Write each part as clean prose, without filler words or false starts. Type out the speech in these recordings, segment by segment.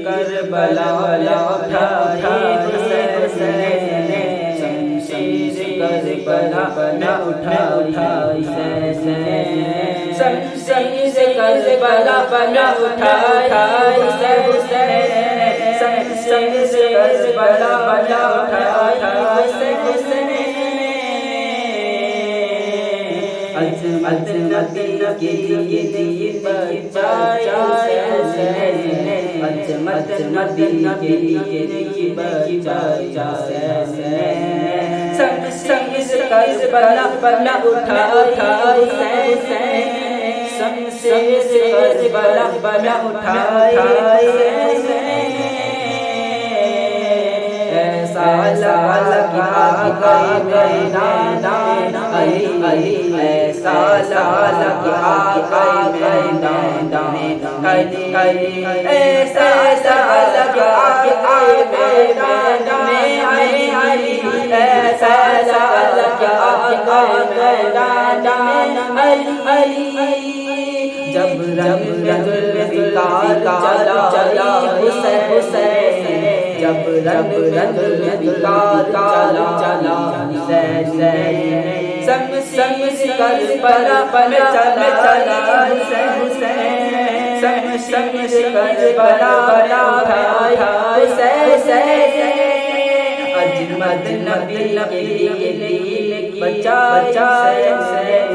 کربلا اٹھائی حسین نے، شمشیر کربلا اٹھائی حسین، شمشیر کربلا اٹھائی حسین، شمشیر کربلا اٹھائی حسین، عظمت نبی کے دین بچایا حسین، عظمت نبی کے دین بچایا حسین، شمشیر کربلا اٹھائی حسین، شمشیر کربلا اٹھائی حسین، ایسا لگا میدان علی، ایسا لگا میدان علی، ایسا لگا میدان علی، ایسا لگا میدان علی، جب رنگ ذوالفقار چلا حسین، جب رنگ ذوالفقار چلا حسین، شمشیر کربلا چلا حسین، شمشیر کربلا اٹھائی حسین، عظمت نبی کے دین بچایا حسین،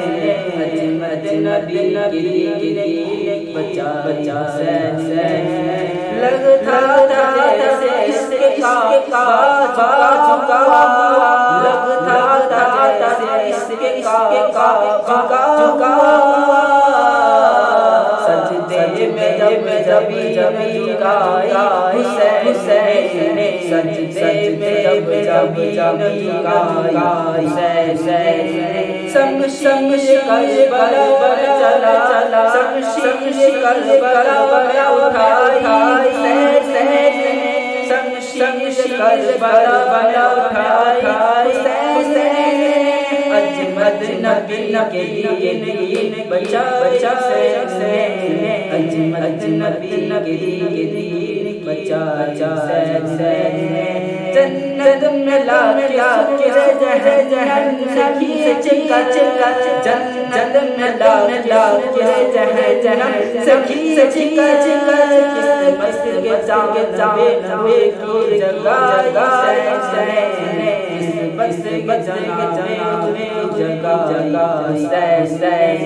عظمت نبی کے دین بچایا حسین، لگتا تھا جیسے عشق کا جھکا ہوا، لگتا تھا جیسے عشق کا جھکا ہوا، سجدے میں جب گایا حسین، سجدے میں جب گایا حسین، شمشیر کربلا چلا، شمشیر کربلا اٹھائی حسین، شمشیر کربلا اٹھائی حسین، عظمت نبی کے دین بچایا حسین، عظمت نبی کے دین بچایا حسین، جنت میں لا کے جہنم سے کھینچ کر، جنت میں لا کے جہنم سے کھینچ کر، قسمت کے جانے کی جگہ حسین، قسمت کے جانے جگہ حسین،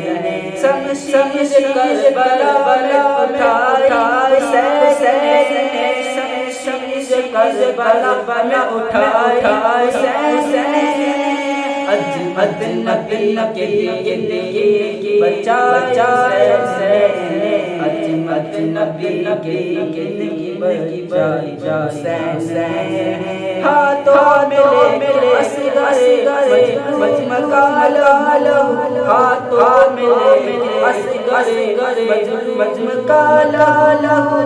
شمشیر کربلا اٹھائی حسین، شمشیر کربلا اٹھائی حسین، عظمت نبی کے دین بچایا حسین، عظمت نبی کے دین بچایا حسین، ہاتھوں میں لے اصغر مجمع لہو، ہاتھوں میں لے اصغر مجمع لہو،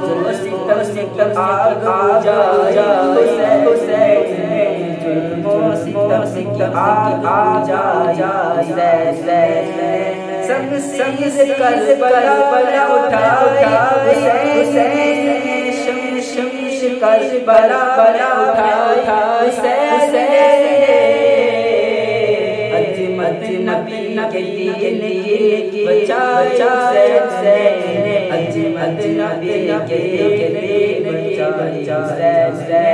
ظلم ستم آگ جایا حسین، ظلم ستم آگ جایا حسین، شمشیر کربلا اٹھائی حسین، شمشیر کربلا اٹھائی حسین، عظمت نبی کے دین بچایا حسین، عظمت نبی کے دین بچایا حسین،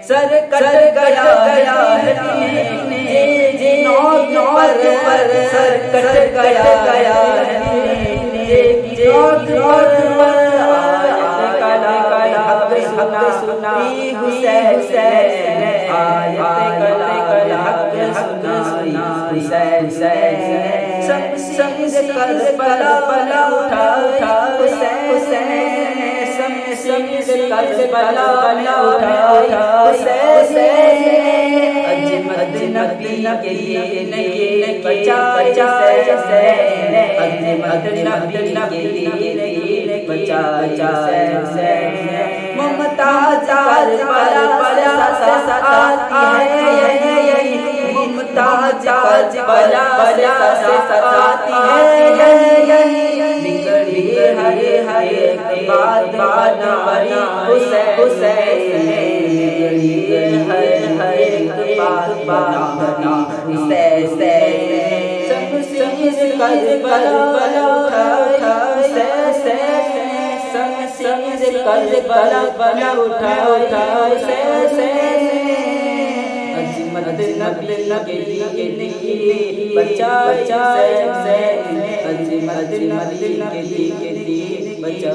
سر کٹ گیا ہے نوٹ پر، سر کٹ گیا ہے نوٹ پر، حق سنائی حسین، آیت کل حق سنائی حسین، شمشیر کربلا اٹھائی حسین، شمشیر کربلا اٹھائی حسین، عظمت نبی کے دین بچایا حسین، عظمت نبی کے دین بچایا حسین، ممتاز کربلا ساتھی ہے، ممتاز کربلا سے ساتھی ہے، بگڑی ہے ہر ایک بات بنا حسین ہر ایک بات بنا حسین سنگ کربلا اٹھا سنگ کربلا اٹھا عظمت نبی کی بچا عظمت نبی کی بچا